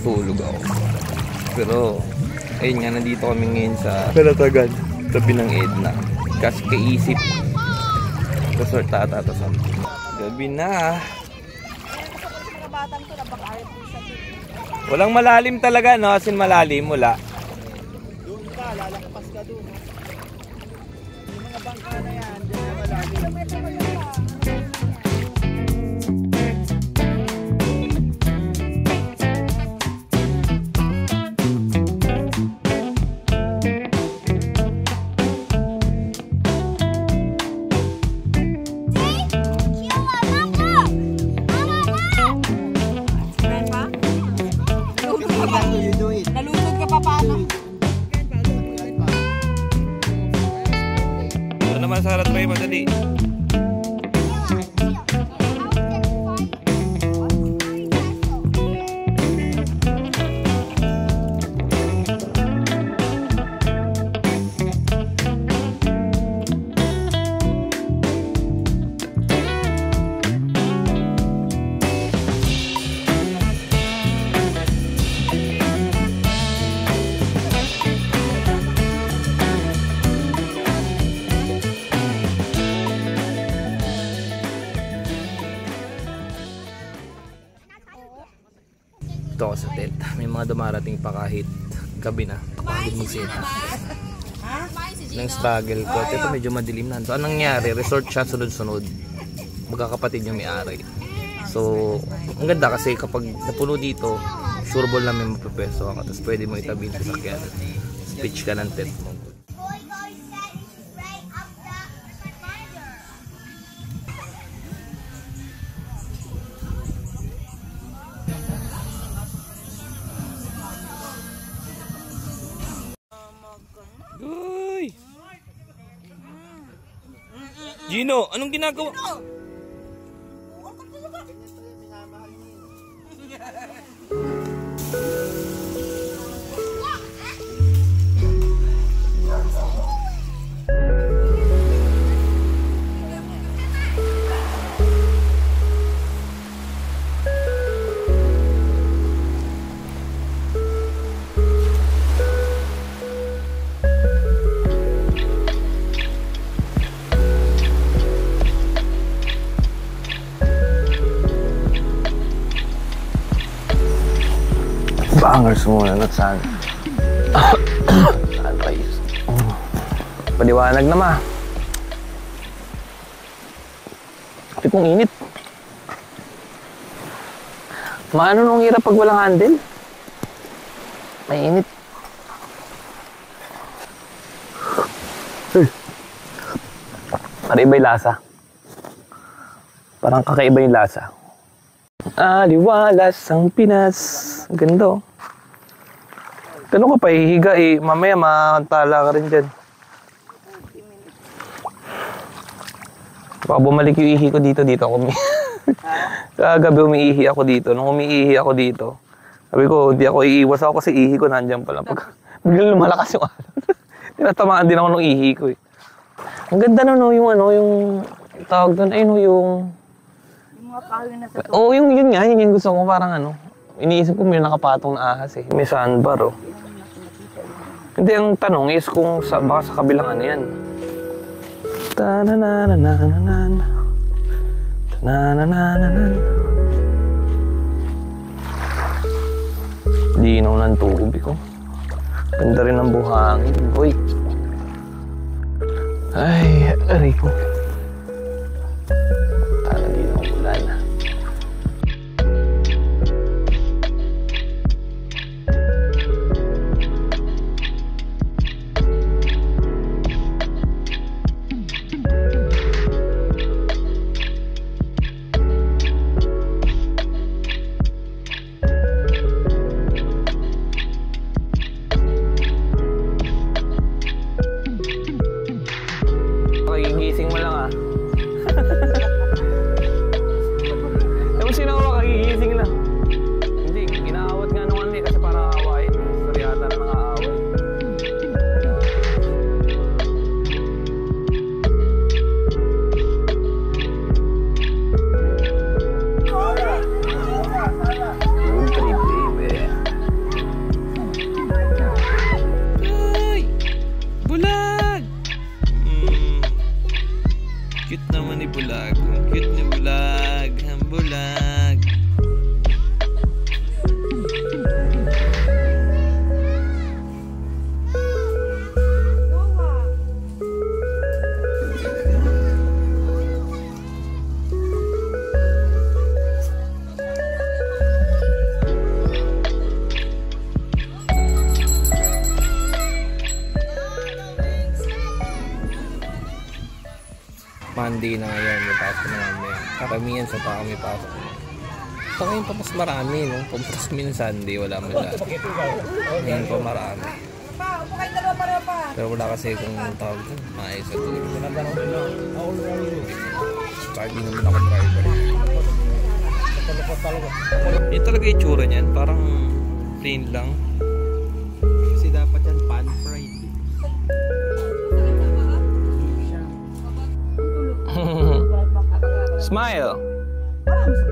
matutulog ako. Pero ayun nga, nandito kami ngayon sa Kalatagan, tabi ng Edna. Kasi kaisip resort tatatasan. Gabi na. Walang malalim talaga, no? As in malalim, wala. Doon ka, lalakpas ka doon. Yung mga bangka na yan, doon na malalim. Nalutod ka pa paano? Ano naman sa harap tayo madali? Ito ako sa tent. May mga dumarating pa kahit gabi na. Kapagod magsita. Nang struggle ko. Ito medyo madilim na. So anong nangyari? Resort siya sunod-sunod. Magkakapatid yung may-ari. So ang ganda kasi kapag napuno dito, sure ball na may mapapwesto ka. Tapos pwede mo itabi sa sakyan. Pitch ka ng tent mo. Uy! Gino, anong ginagawa? Bangers muna, not saan. Sunrise. Paliwanag na ma. Tapi kung init. Maano nung hirap pag walang handle? May init. Parang iba yung lasa. Parang kakaiba yung lasa. Aliwalas ang Pinas. Ganda oh. Ganun ka pa hihiga eh. Mamaya matala ka rin dyan. Baka bumalik yung ihi ko dito ako. Kagabi umiihi ako dito. Nung umiihi ako dito, sabi ko, hindi ako iiwas ako kasi ihi ko nandiyan pala. Pag biglang lumalakas yung araw. Tinatamaan din ako nung ihi ko eh. Ang ganda no, yung tawag doon, ayun yung mga kahoy na sa tubig. Oo, yun nga, yun gusto ko parang iniisip ko may nakapatong na ahas eh. May sandbar oh. Hindi, ang tanong is kung baka sa kabilang yan. Ta-na-na-na-na-na-na. Ta-na-na-na-na-na. Linaw ng tubig ko. Ganda rin ang buhangin. Uy. Ay, aray ko. Gigising mo lang ah. Ewan sino ako kagigising lang. Hindi, ginaawat nga nung kasi para aawain. Sorry ata na nang-aaway. Good trip, baby. cute naman ni Bulag. Ang cute ni Bulag. Ang Bulag. Monday na ngayon, may pasok na mamaya. Karamihan sa tao may pasok. Ito ngayon pa mas marami, no? Pumuntas kami ng Sunday, wala mo dahil. Ngayon pa marami. Pero wala kasi kung tawag ko, maayos ito. Kahit di naman ako driver. Yun talaga yung tsura niyan, parang plain lang. Kasi dapat yan pan-fried. Smile! Parang sa